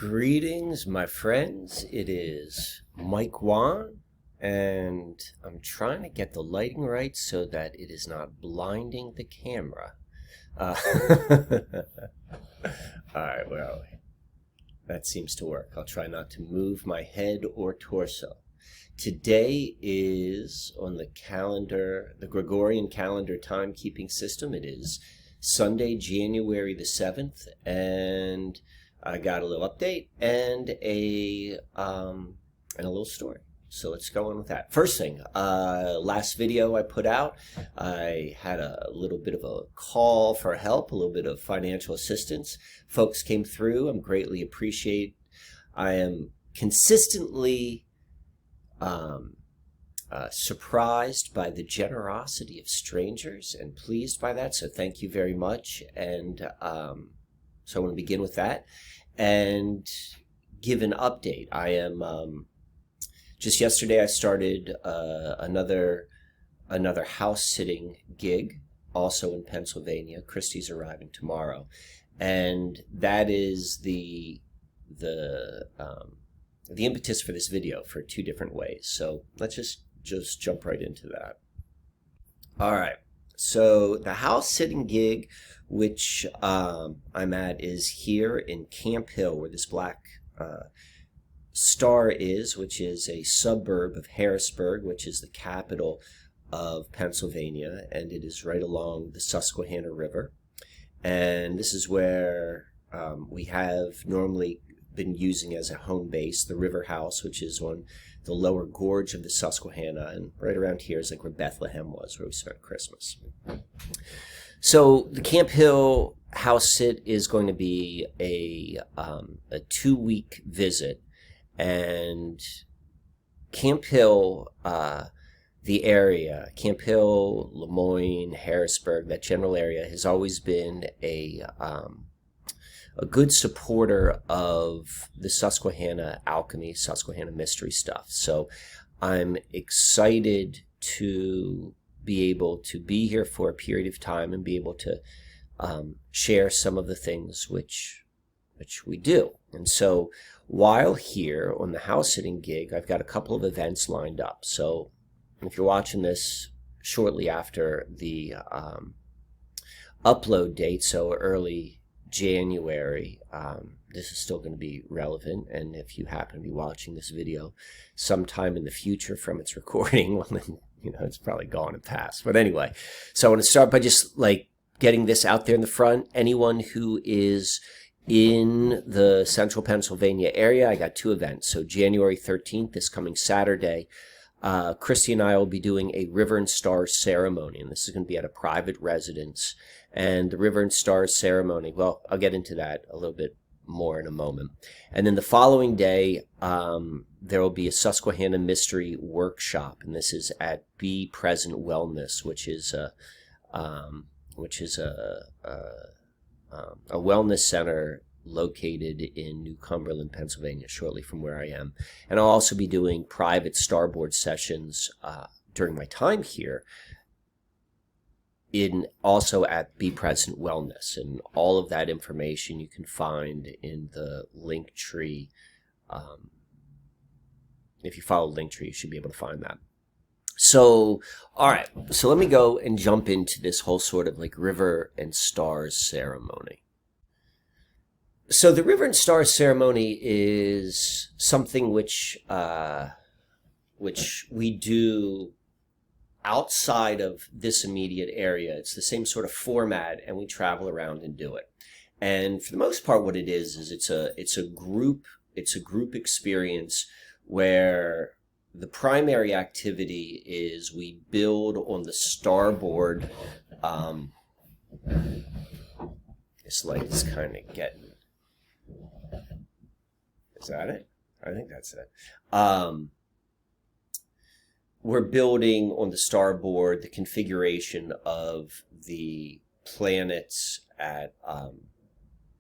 Greetings, my friends. It is Mike Wan, and I'm trying to get the lighting right so that it is not blinding the camera. All right, where are we? That seems to work. I'll try not to move my head or torso. Today is on the calendar, the Gregorian calendar timekeeping system. It is Sunday, January the 7th, and I got a little update and a little story. So let's go on with that. First thing, last video I put out, I had a little bit of a call for help, a little bit of financial assistance. Folks came through. I'm greatly appreciate. I am consistently surprised by the generosity of strangers and pleased by that. So thank you very much. And so I want to begin with that and give an update. I am just yesterday I started another house sitting gig, also in Pennsylvania. Christy's arriving tomorrow, and that is the impetus for this video for two different ways. So let's just jump right into that. All right. So the house sitting gig, which I'm at, is here in Camp Hill, where this black star is, which is a suburb of Harrisburg, which is the capital of Pennsylvania, and it is right along the Susquehanna River. And this is where we have normally been using as a home base the river house, which is on the lower gorge of the Susquehanna, and right around here is like where Bethlehem was, where we spent Christmas. So the Camp Hill house sit is going to be a 2-week visit, and Camp Hill, the area, Camp Hill, Lemoyne, Harrisburg, that general area has always been a good supporter of the Susquehanna alchemy, Susquehanna mystery stuff. So I'm excited to be able to be here for a period of time and be able to share some of the things which we do. And so while here on the house sitting gig, I've got a couple of events lined up. So if you're watching this shortly after the upload date, so early January, this is still going to be relevant, and if you happen to be watching this video sometime in the future from its recording, well then, it's probably gone and passed. But anyway, so I want to start by just like getting this out there in the front. Anyone who is in the central Pennsylvania area, I got 2 events. So January 13th, this coming Saturday, Christy and I will be doing a River and Stars ceremony, and this is going to be at a private residence. And the River and Stars ceremony, well, I'll get into that a little bit more in a moment. And then the following day, there will be a Susquehanna mystery workshop, and this is at Be Present Wellness, which is a wellness center located in New Cumberland, Pennsylvania, shortly from where I am. And I'll also be doing private Starboard sessions during my time here, also at Be Present Wellness. And all of that information you can find in the Linktree. If you follow Linktree, you should be able to find that. So, all right. So let me go and jump into this whole sort of like River and Stars ceremony. So the River and Stars ceremony is something which we do outside of this immediate area. It's the same sort of format, and we travel around and do it. And for the most part, what it is it's a group experience where the primary activity is we build on the Starboard. This light is kind of getting. Is that it? I think that's it. We're building on the Starboard the configuration of the planets at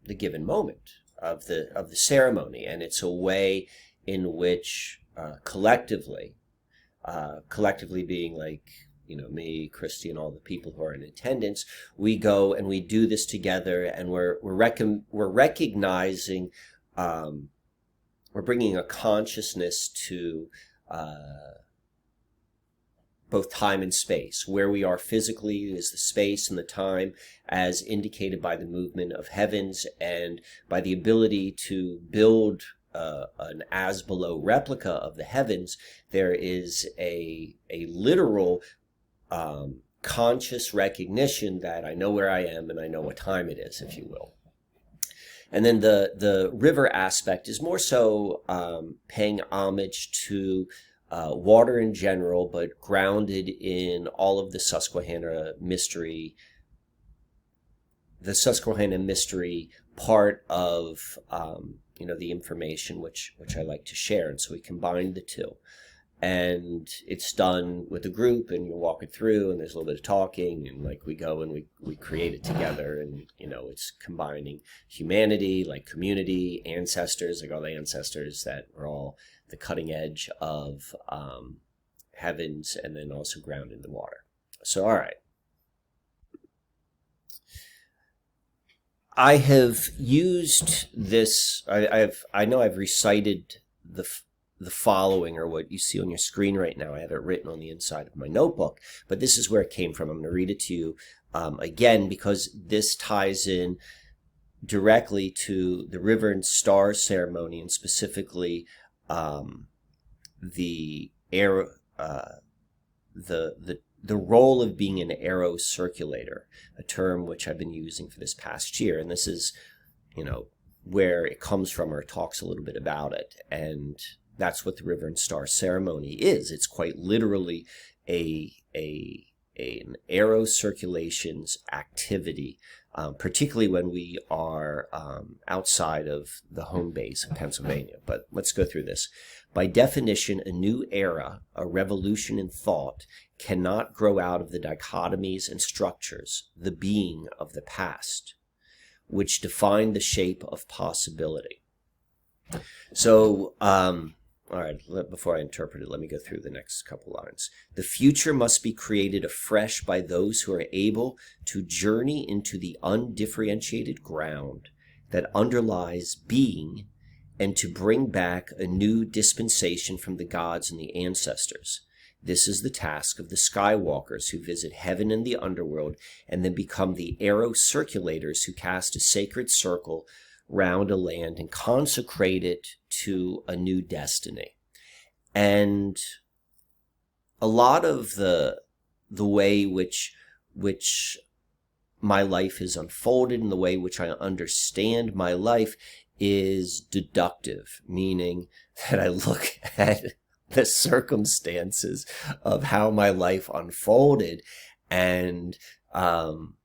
the given moment of the ceremony, and it's a way in which collectively being like me, Christy, and all the people who are in attendance, we go and we do this together, and we're recognizing we're bringing a consciousness to both time and space. Where we are physically is the space and the time as indicated by the movement of heavens, and by the ability to build an as below replica of the heavens, there is a literal conscious recognition that I know where I am and I know what time it is, if you will. And then the river aspect is more so paying homage to water in general, but grounded in all of the Susquehanna mystery part of the information which I like to share. And so we combined the two, and it's done with a group, and you walk it through, and there's a little bit of talking, and like we go and we create it together, and it's combining humanity, like community, ancestors, like all the ancestors that are all the cutting edge of heavens, and then also ground in the water. So, all right. I have used this. I know I've recited the following, or what you see on your screen right now. I have it written on the inside of my notebook, but this is where it came from. I'm going to read it to you again, because this ties in directly to the river and star ceremony, and specifically the role of being an arrow circulator, a term which I've been using for this past year. And this is, where it comes from, or it talks a little bit about it. And that's what the river and star ceremony is. It's quite literally an arrow circulations activity, particularly when we are outside of the home base of Pennsylvania. But let's go through this. By definition, a new era, a revolution in thought, cannot grow out of the dichotomies and structures, the being of the past, which define the shape of possibility. So, all right, before I interpret it, let me go through the next couple lines. The future must be created afresh by those who are able to journey into the undifferentiated ground that underlies being, and to bring back a new dispensation from the gods and the ancestors. This is the task of the skywalkers who visit heaven and the underworld, and then become the arrow circulators who cast a sacred circle round a land and consecrate it to a new destiny. And a lot of the way which my life is unfolded, and the way which I understand my life, is deductive, meaning that I look at the circumstances of how my life unfolded, and am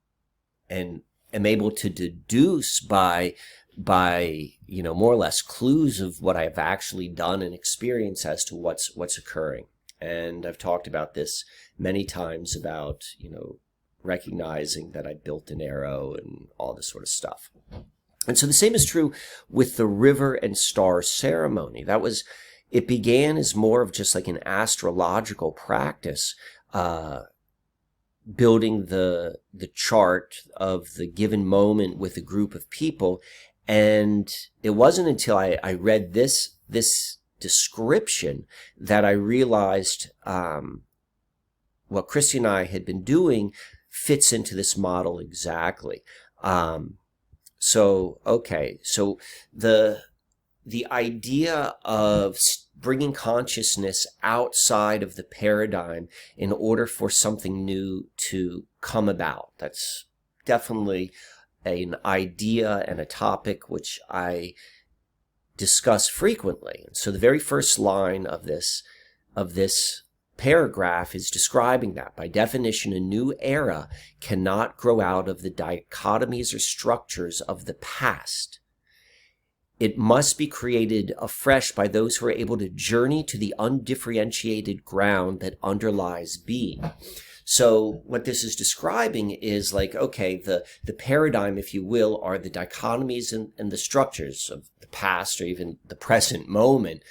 able to deduce by more or less clues of what I've actually done and experienced as to what's occurring. And I've talked about this many times, about recognizing that I built an arrow and all this sort of stuff. And so the same is true with the river and star ceremony. It began as more of just like an astrological practice, building the chart of the given moment with a group of people. And it wasn't until I read this description that I realized what Christy and I had been doing fits into this model exactly. So the idea of bringing consciousness outside of the paradigm in order for something new to come about, that's definitely an idea and a topic which I discuss frequently. So the very first line of this paragraph is describing that. By definition, a new era cannot grow out of the dichotomies or structures of the past. It must be created afresh by those who are able to journey to the undifferentiated ground that underlies being. So what this is describing is like, okay, the paradigm, if you will, are the dichotomies and the structures of the past or even the present moment.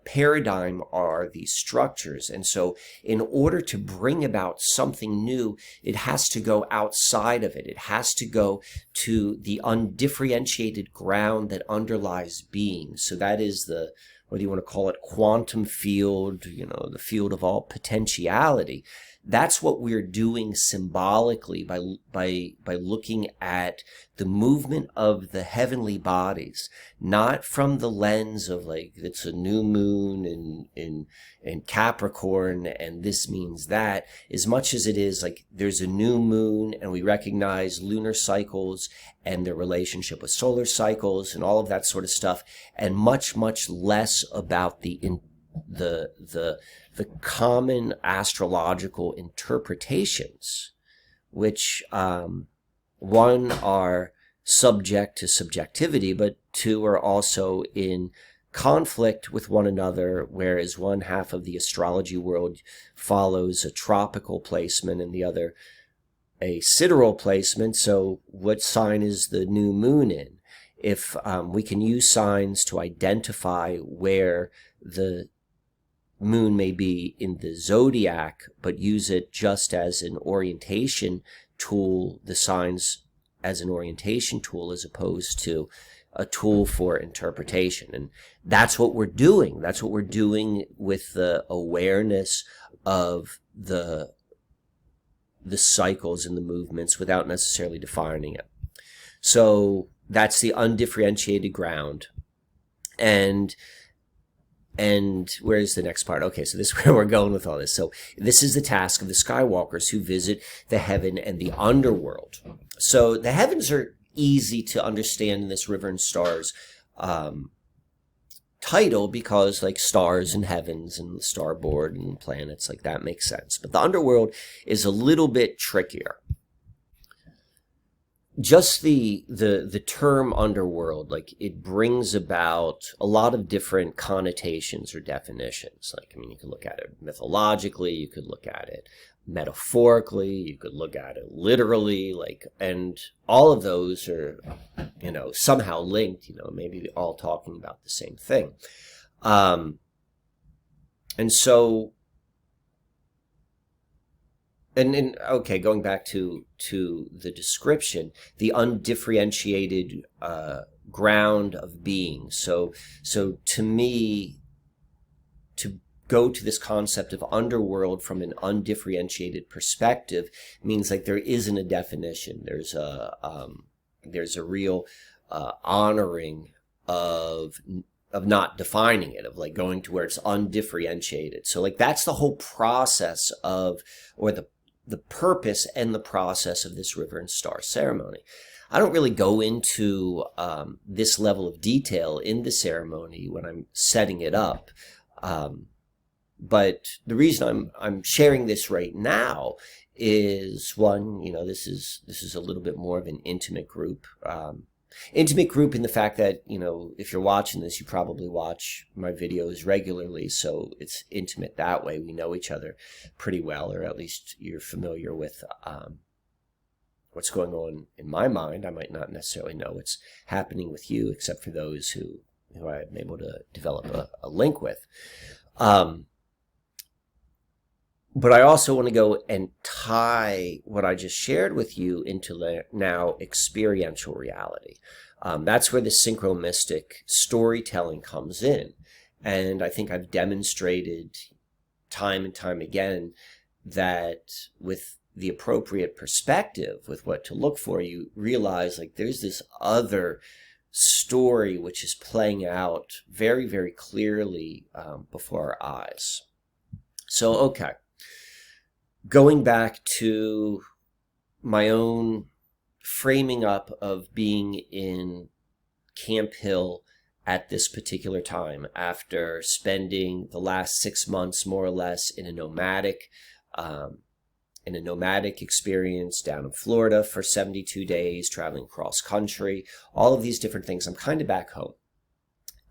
Paradigm are these structures. And so in order to bring about something new, it has to go outside of it. It has to go to the undifferentiated ground that underlies being. So that is the, what do you want to call it, quantum field, the field of all potentiality. That's what we're doing symbolically by looking at the movement of the heavenly bodies, not from the lens of like, it's a new moon in Capricorn and this means that, as much as it is like there's a new moon and we recognize lunar cycles and their relationship with solar cycles and all of that sort of stuff, and much, much less about the common astrological interpretations, which one are subject to subjectivity, but two are also in conflict with one another, whereas one half of the astrology world follows a tropical placement and the other a sidereal placement. So what sign is the new moon in? If we can use signs to identify where the moon may be in the zodiac, but use it just as an orientation tool, the signs as an orientation tool as opposed to a tool for interpretation. And that's what we're doing. That's what we're doing with the awareness of the cycles and the movements without necessarily defining it. So that's the undifferentiated ground. And where's the next part? Okay, so this is where we're going with all this. So this is the task of the Skywalkers who visit the heaven and the underworld. So the heavens are easy to understand in this River and Stars title, because like stars and heavens and starboard and planets, like that makes sense. But the underworld is a little bit trickier. Just the term underworld, like it brings about a lot of different connotations or definitions. Like, I mean, you could look at it mythologically, you could look at it metaphorically, you could look at it literally, like, and all of those are, somehow linked, maybe all talking about the same thing. And so, and okay, going back to the description, the undifferentiated ground of being. So to me, to go to this concept of underworld from an undifferentiated perspective means like there isn't a definition. There's a real honoring of not defining it, of like going to where it's undifferentiated. So like that's the whole process of, or the purpose and the process of this River and Star ceremony. I don't really go into this level of detail in the ceremony when I'm setting it up. But the reason I'm sharing this right now is, one, this is a little bit more of an intimate group. Intimate group in the fact that, if you're watching this, you probably watch my videos regularly, so it's intimate that way. We know each other pretty well, or at least you're familiar with what's going on in my mind. I might not necessarily know what's happening with you, except for those who I'm able to develop a link with. But I also want to go and tie what I just shared with you into now experiential reality. That's where the synchromistic storytelling comes in. And I think I've demonstrated time and time again that with the appropriate perspective, with what to look for, you realize like there's this other story which is playing out very, very clearly before our eyes. So, okay. Going back to my own framing up of being in Camp Hill at this particular time, after spending the last 6 months more or less in a nomadic experience down in Florida for 72 days, traveling cross country, all of these different things, I'm kind of back home.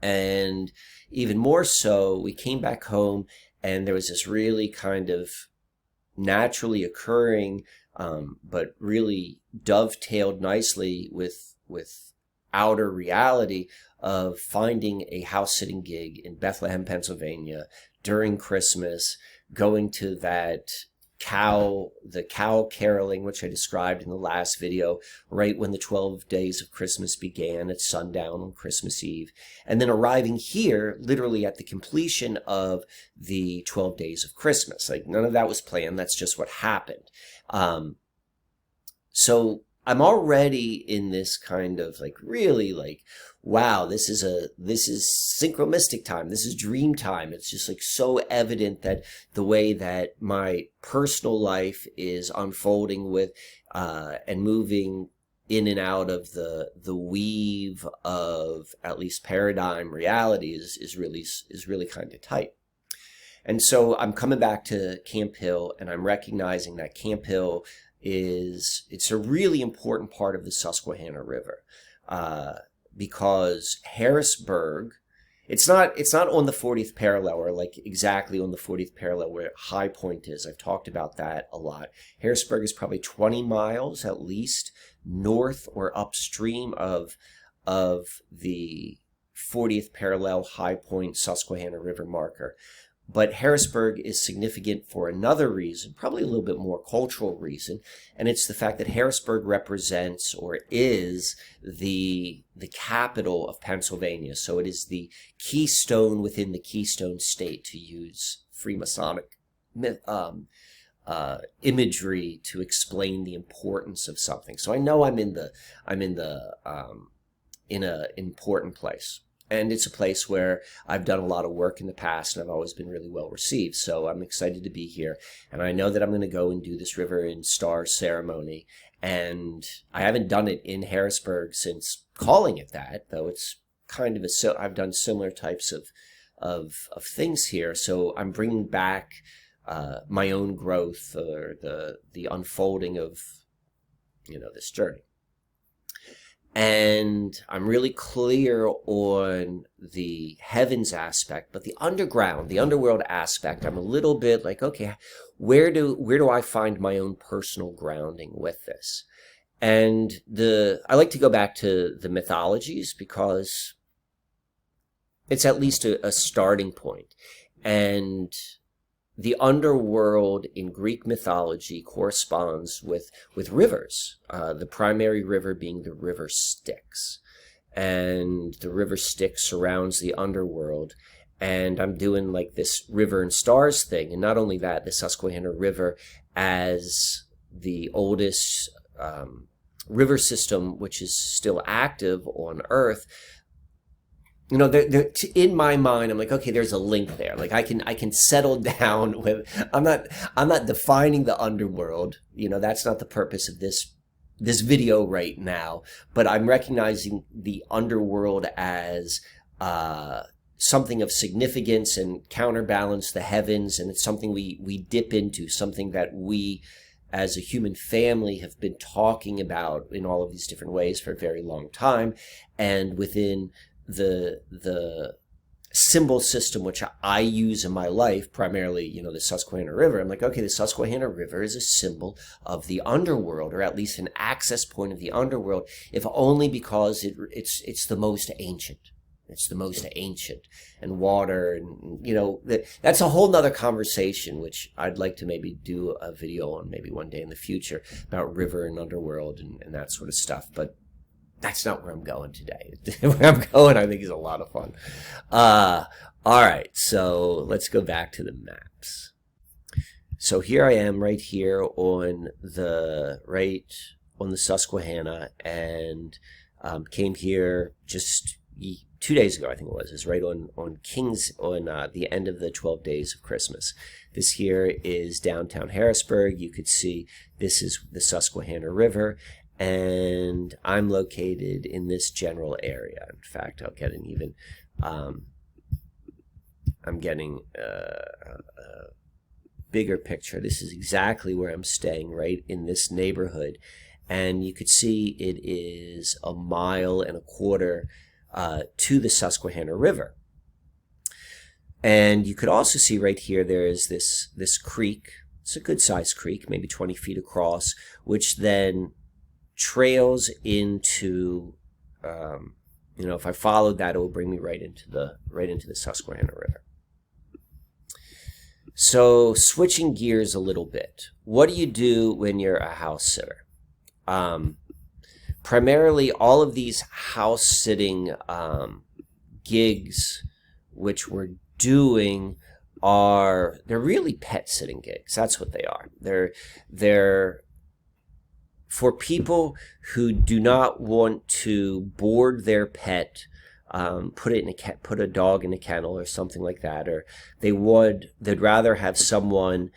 And even more so, we came back home and there was this really kind of naturally occurring, but really dovetailed nicely with outer reality of finding a house sitting gig in Bethlehem, Pennsylvania during Christmas, going to the cow caroling, which I described in the last video, right when the 12 days of Christmas began at sundown on Christmas Eve, and then arriving here literally at the completion of the 12 days of Christmas. Like, none of that was planned. That's just what happened. So I'm already in this kind of like, really like, wow, this is synchromistic time. This is dream time. It's just like so evident that the way that my personal life is unfolding with, and moving in and out of the weave of at least paradigm reality is really kind of tight. And so I'm coming back to Camp Hill, and I'm recognizing that Camp Hill it's a really important part of the Susquehanna River, because Harrisburg, it's not on the 40th parallel, or like exactly on the 40th parallel where High Point is. I've talked about that a lot. Harrisburg is probably 20 miles at least north or upstream of the 40th parallel High Point Susquehanna River marker. But Harrisburg is significant for another reason, probably a little bit more cultural reason, and it's the fact that Harrisburg represents, or is, the capital of Pennsylvania. So it is the keystone within the Keystone State, to use Freemasonic imagery to explain the importance of something. So I know I'm in an important place. And it's a place where I've done a lot of work in the past, and I've always been really well received. So I'm excited to be here. And I know that I'm going to go and do this River and Star ceremony. And I haven't done it in Harrisburg since calling it that, though it's kind of I've done similar types of things here. So I'm bringing back my own growth, or the unfolding of, this journey. And I'm really clear on the heavens aspect, but the underworld aspect, I'm a little bit like, okay, where do I find my own personal grounding with this? And I like to go back to the mythologies, because it's at least a starting point. And the underworld in Greek mythology corresponds with rivers, the primary river being the river Styx. And the river Styx surrounds the underworld. And I'm doing like this River and Stars thing. And not only that, the Susquehanna River, as the oldest river system which is still active on Earth, in my mind, I'm like, okay, there's a link there. Like I can settle down with. I'm not defining the underworld. That's not the purpose of this video right now. But I'm recognizing the underworld as something of significance and counterbalance the heavens, and it's something we dip into, something that we, as a human family, have been talking about in all of these different ways for a very long time, and within the symbol system which I use in my life, primarily, the Susquehanna River. I'm like, okay, the Susquehanna River is a symbol of the underworld, or at least an access point of the underworld, if only because it's the most ancient. It's the most ancient, and water, and that's a whole nother conversation, which I'd like to maybe do a video on maybe one day in the future about river and underworld and that sort of stuff. But that's not where I'm going today. Where I'm going, I think, is a lot of fun. All right, so let's go back to the maps. So here I am, right here on the Susquehanna, and came here just 2 days ago, I think it was. It's right on the end of the 12 days of Christmas. This here is downtown Harrisburg. You could see this is the Susquehanna River. And I'm located in this general area. In fact, I'll get an even, I'm getting a bigger picture. This is exactly where I'm staying, right in this neighborhood. And you could see it is 1.25 miles to the Susquehanna River. And you could also see right here, there is this creek it's a good sized creek, maybe 20 feet across, which then trails into, if I followed that, it will bring me right into the Susquehanna River. So switching gears a little bit, what do you do when you're a house sitter? Primarily, all of these house sitting gigs, which we're doing, they're really pet sitting gigs. That's what they are. They're for people who do not want to board their pet, put a dog in a kennel or something like that, or they'd rather have someone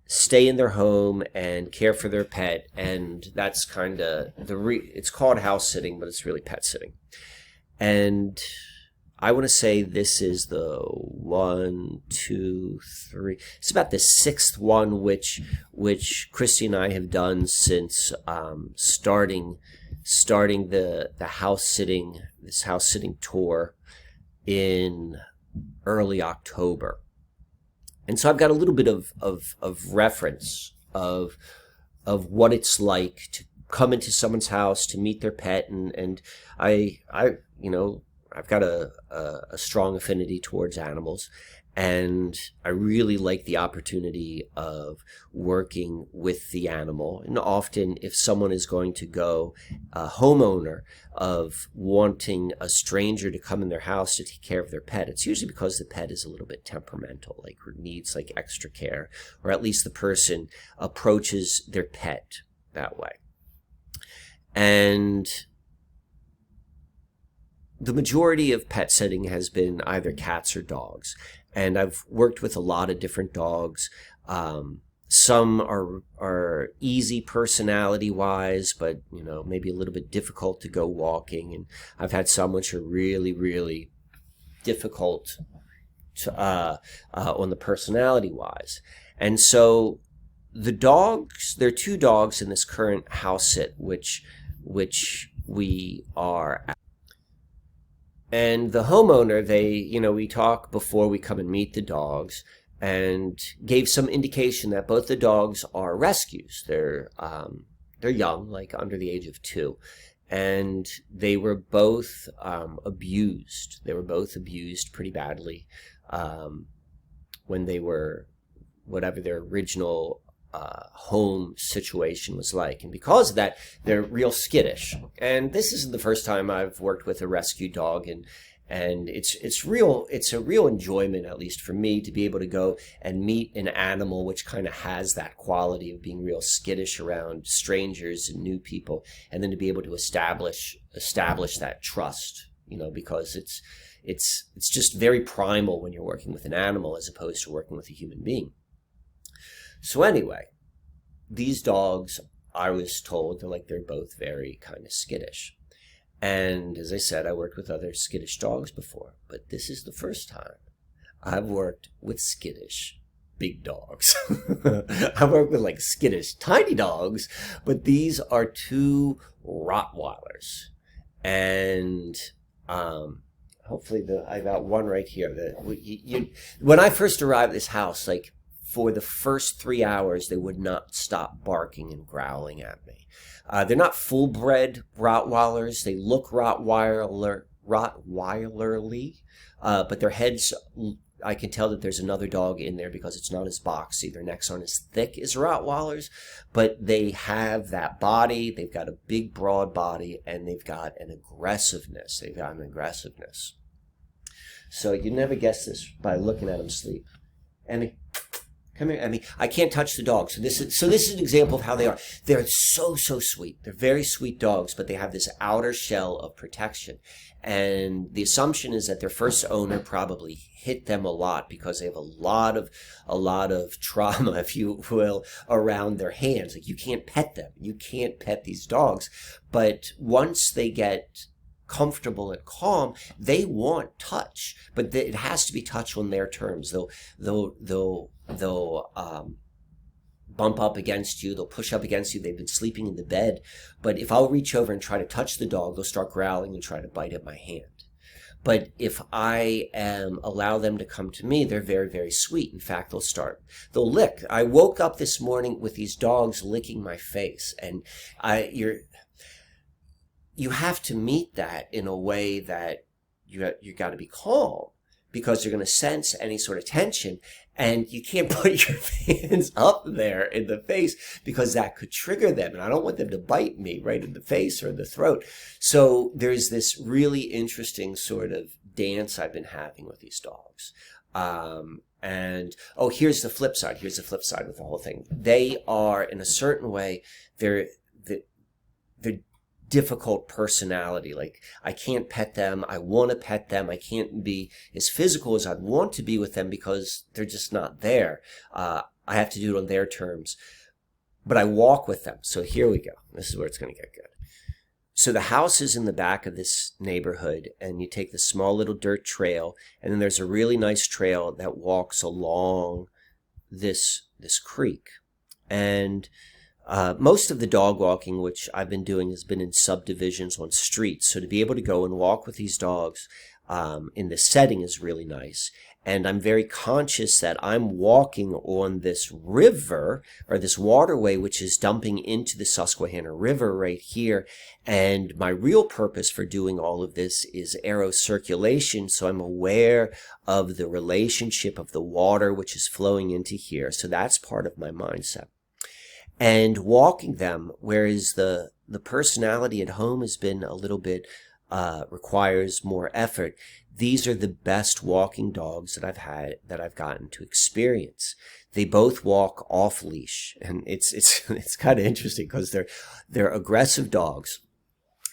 stay in their home and care for their pet, and that's kind of it's called house sitting, but it's really pet sitting. And I want to say this is the 1, 2, 3. It's about the 6th one, which Christy and I have done since starting the house sitting tour in early October. And so I've got a little bit of reference of what it's like to come into someone's house, to meet their pet, and I've got a strong affinity towards animals, and I really like the opportunity of working with the animal. And often, if someone is going to go, a homeowner of wanting a stranger to come in their house to take care of their pet, it's usually because the pet is a little bit temperamental, like needs like extra care, or at least the person approaches their pet that way. And the majority of pet sitting has been either cats or dogs. And I've worked with a lot of different dogs. Some are easy personality-wise, but, maybe a little bit difficult to go walking. And I've had some which are really, really difficult on the personality-wise. And so the dogs, there are 2 dogs in this current house sit, which we are at. And the homeowner, we talk before we come and meet the dogs, and gave some indication that both the dogs are rescues. They're young, like under the age of 2, and they were both abused. They were both abused pretty badly when they were whatever their original home situation was like. And because of that, they're real skittish. And this isn't the first time I've worked with a rescue dog, and it's a real enjoyment, at least for me, to be able to go and meet an animal which kind of has that quality of being real skittish around strangers and new people, and then to be able to establish that trust, because it's just very primal when you're working with an animal as opposed to working with a human being. So anyway, these dogs, I was told, they're both very kind of skittish. And as I said, I worked with other skittish dogs before, but this is the first time I've worked with skittish big dogs. I've worked with skittish tiny dogs, but these are 2 Rottweilers. And hopefully I got one right here. When I first arrived at this house, for the first 3 hours, they would not stop barking and growling at me. They're not full-bred Rottweilers. They look Rottweilerly, but their heads, I can tell that there's another dog in there because it's not as boxy. Their necks aren't as thick as Rottweilers, but they have that body. They've got a big, broad body, and they've got an aggressiveness. So you never guess this by looking at them sleep. And come here. I can't touch the dog. So this is an example of how they are. They're so sweet. They're very sweet dogs, but they have this outer shell of protection. And the assumption is that their first owner probably hit them a lot because they have a lot of trauma, if you will, around their hands. You can't pet them. You can't pet these dogs. But once they get comfortable and calm, they want touch, but it has to be touch on their terms. They'll bump up against you. They'll push up against you. They've been sleeping in the bed, but if I'll reach over and try to touch the dog, they'll start growling and try to bite at my hand. But if I allow them to come to me, they're very, very sweet. In fact, they'll lick. I woke up this morning with these dogs licking my face, and you have to meet that in a way that you got to be calm, because you're going to sense any sort of tension, and you can't put your hands up there in the face because that could trigger them, and I don't want them to bite me right in the face or in the throat. So there's this really interesting sort of dance I've been having with these dogs. And here's the flip side. Here's the flip side with the whole thing. They are, in a certain way, they're difficult personality. Like, I can't pet them. I want to pet them. I can't be as physical as I'd want to be with them because they're just not there. I have to do it on their terms. But I walk with them. So here we go. This is where it's going to get good. So the house is in the back of this neighborhood, and you take the small little dirt trail, and then there's a really nice trail that walks along this creek. And most of the dog walking, which I've been doing, has been in subdivisions on streets. So to be able to go and walk with these dogs in this setting is really nice. And I'm very conscious that I'm walking on this river, or this waterway, which is dumping into the Susquehanna River right here. And my real purpose for doing all of this is aerocirculation. So I'm aware of the relationship of the water, which is flowing into here. So that's part of my mindset. And walking them, whereas the personality at home has been a little bit, requires more effort. These are the best walking dogs that I've gotten to experience. They both walk off leash, and it's kind of interesting because they're aggressive dogs.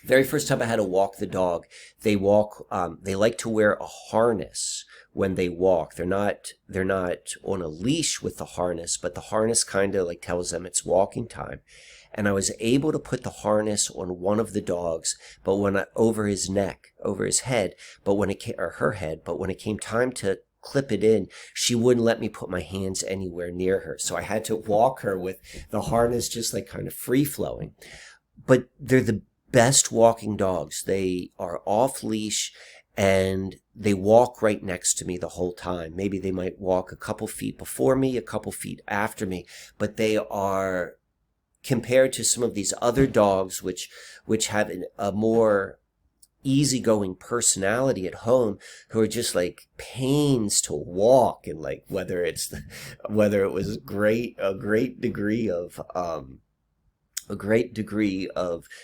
Very first time I had to walk the dog, they like to wear a harness when they walk. They're not on a leash with the harness, but the harness kind of like tells them it's walking time. And I was able to put the harness on one of the dogs, but over his head, or her head, but when it came time to clip it in, she wouldn't let me put my hands anywhere near her. So I had to walk her with the harness just like kind of free flowing. But they're the best walking dogs. They are off leash, and they walk right next to me the whole time. Maybe they might walk a couple feet before me, a couple feet after me, but they are, compared to some of these other dogs, which have a more easygoing personality at home, who are just like pains to walk, and like whether it was a great degree of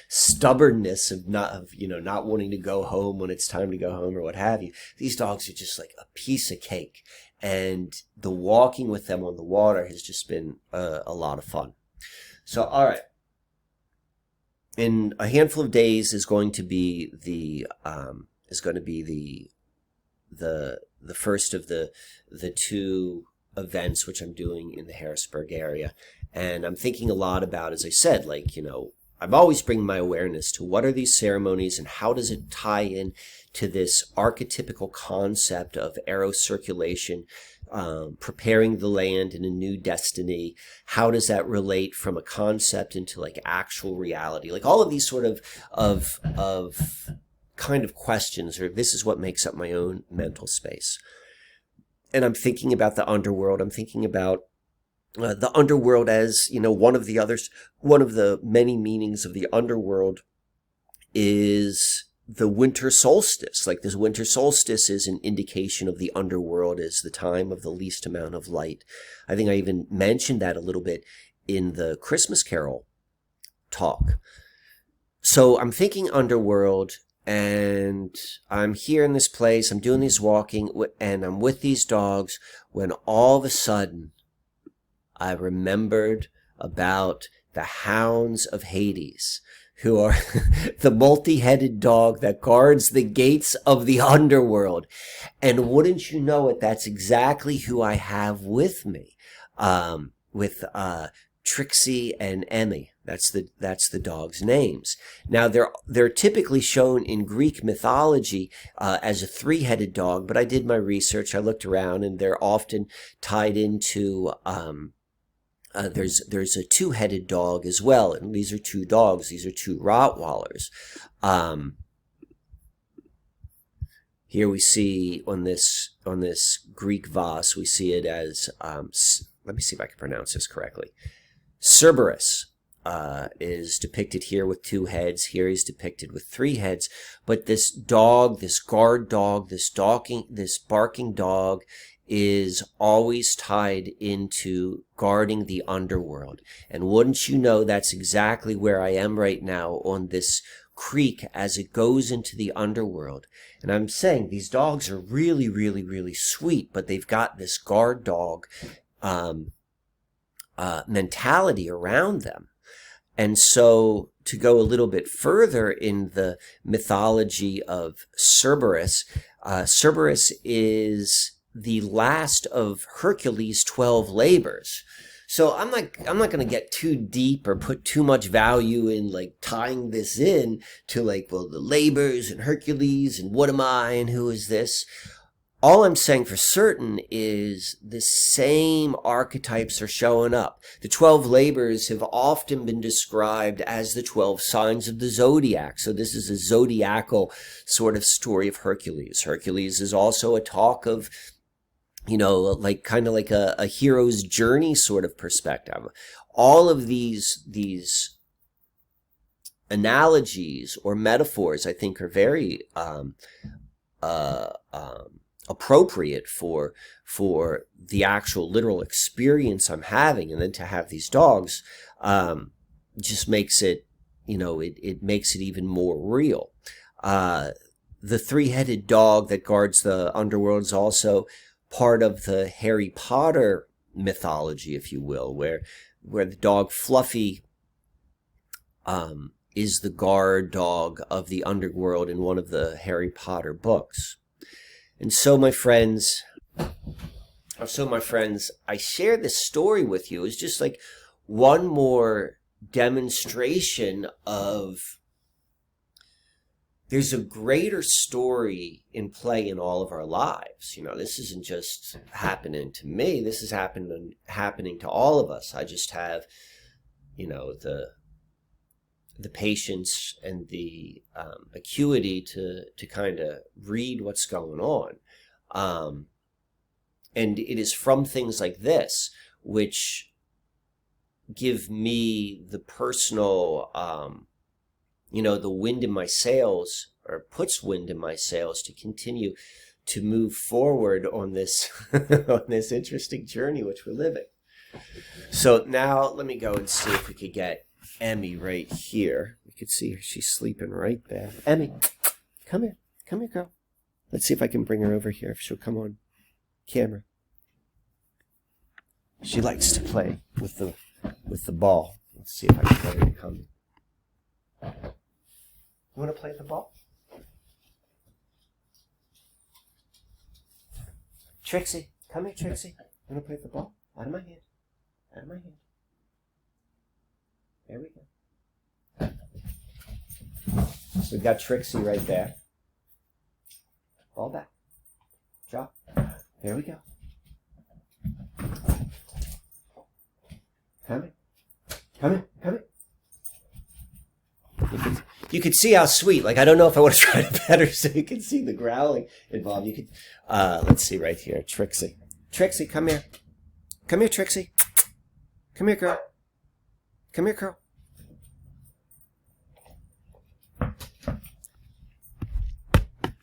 stubbornness of not wanting to go home when it's time to go home or what have you. These dogs are just like a piece of cake, and the walking with them on the water has just been a lot of fun. So, all right. In a handful of days is going to be the first of the two events which I'm doing in the Harrisburg area. And I'm thinking a lot about, as I said, I'm always bringing my awareness to what are these ceremonies and how does it tie in to this archetypical concept of aerocirculation, preparing the land in a new destiny. How does that relate from a concept into like actual reality? Like all of these sort of kind of questions, or this is what makes up my own mental space. And I'm thinking about the underworld. I'm thinking about the underworld as, one of the many meanings of the underworld is the winter solstice. Like this winter solstice is an indication of the underworld as the time of the least amount of light. I think I even mentioned that a little bit in the Christmas Carol talk. So I'm thinking underworld, and I'm here in this place, I'm doing this walking, and I'm with these dogs, when all of a sudden I remembered about the hounds of Hades, who are the multi-headed dog that guards the gates of the underworld. And wouldn't you know it, that's exactly who I have with me, with Trixie and Emmy. That's the dog's names. Now they're typically shown in Greek mythology as a three-headed dog, but I did my research. I looked around, and they're often tied into there's a two-headed dog as well, and these are two dogs. These are two Rottweilers. Here we see on this Greek vase, we see it as, let me see if I can pronounce this correctly. Cerberus is depicted here with 2 heads. Here he's depicted with 3 heads. But this dog, this guard dog, this barking dog is always tied into guarding the underworld. And wouldn't you know, that's exactly where I am right now on this creek as it goes into the underworld. And I'm saying these dogs are really, really, really sweet, but they've got this guard dog mentality around them. And so to go a little bit further in the mythology of Cerberus, Cerberus is the last of Hercules' 12 labors. So I'm not going to get too deep or put too much value in like tying this in to like, well, the labors and Hercules and what am I and who is this? All I'm saying for certain is the same archetypes are showing up. The 12 labors have often been described as the 12 signs of the zodiac. So this is a zodiacal sort of story of Hercules. Hercules is also a talk of, you know, like kind of like a hero's journey sort of perspective. All of these analogies or metaphors, I think, are very appropriate for the actual literal experience I'm having. And then to have these dogs just makes it, you know, it makes it even more real. The 3-headed dog that guards the underworld is also part of the Harry Potter mythology, if you will, where the dog Fluffy is the guard dog of the underworld in one of the Harry Potter books. And so my friends, I share this story with you as just like one more demonstration of there's a greater story in play in all of our lives. You know, this isn't just happening to me. This is happening to all of us. I just have, you know, the patience and the acuity to kind of read what's going on. And it is from things like this which give me the personal, you know, the wind in my sails, or puts wind in my sails to continue to move forward on this, on this interesting journey which we're living. So now let me go and see if we could get Emmy right here. You can see her. She's sleeping right there. Emmy, come here. Come here, girl. Let's see if I can bring her over here, if she'll come on camera. She likes to play with the ball. Let's see if I can get her to come. You want to play with the ball? Trixie, come here, Trixie. You want to play with the ball? Out of my hand. Out of my hand. There we go. We've got Trixie right there. Fall back. Drop. There we go. Come in. Come in. Come in. You could see how sweet. Like, I don't know if I want to try to pet her so you can see the growling involved. You could, let's see right here. Trixie. Trixie, come here. Come here, Trixie. Come here, girl. Come here, girl.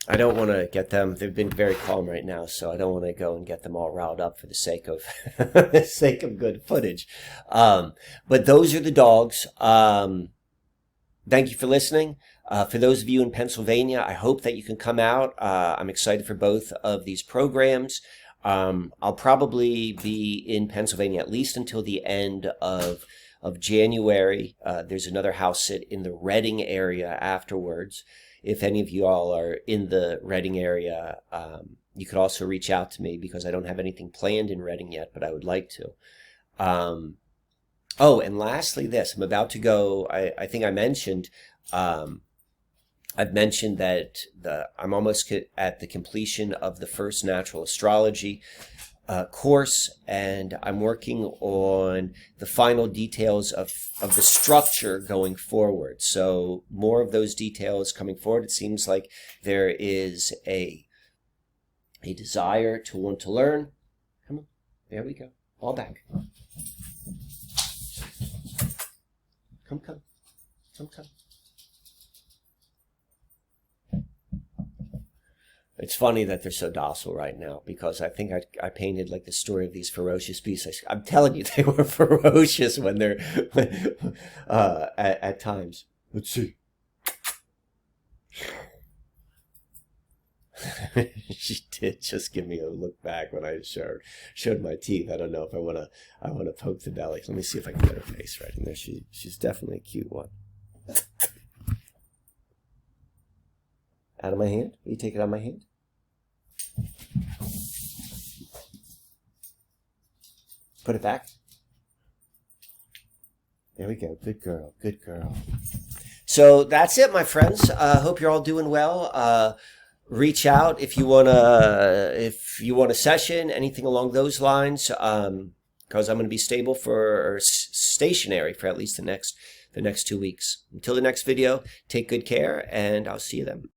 I don't want to get them. They've been very calm right now, so I don't want to go and get them all riled up for the sake of the sake of good footage. But those are the dogs. Thank you for listening. For those of you in Pennsylvania, I hope that you can come out. I'm excited for both of these programs. I'll probably be in Pennsylvania at least until the end of January. There's another house sit in the Reading area afterwards. If any of you all are in the Reading area, you could also reach out to me because I don't have anything planned in Reading yet, but I would like to. Oh, and lastly, this. I'm about to go, I think I mentioned, I've mentioned that I'm almost at the completion of the first natural astrology course, and I'm working on the final details of the structure going forward. So more of those details coming forward. It seems like there is a a desire to want to learn. Come on, there we go. All back. Come. It's funny that they're so docile right now, because I think I painted like the story of these ferocious beasts. I'm telling you, they were ferocious when they're at times. Let's see. She did just give me a look back when I showed my teeth. I don't know if I want to poke the belly. Let me see if I can get her face right in there. She's definitely a cute one. Out of my hand? Will you take it out of my hand? Put it back. There we go. Good girl. Good girl. So that's it, my friends. Hope you're all doing well. Reach out if you want a session, anything along those lines, because I'm going to be stationary for at least the next 2 weeks. Until the next video, take good care, and I'll see you then.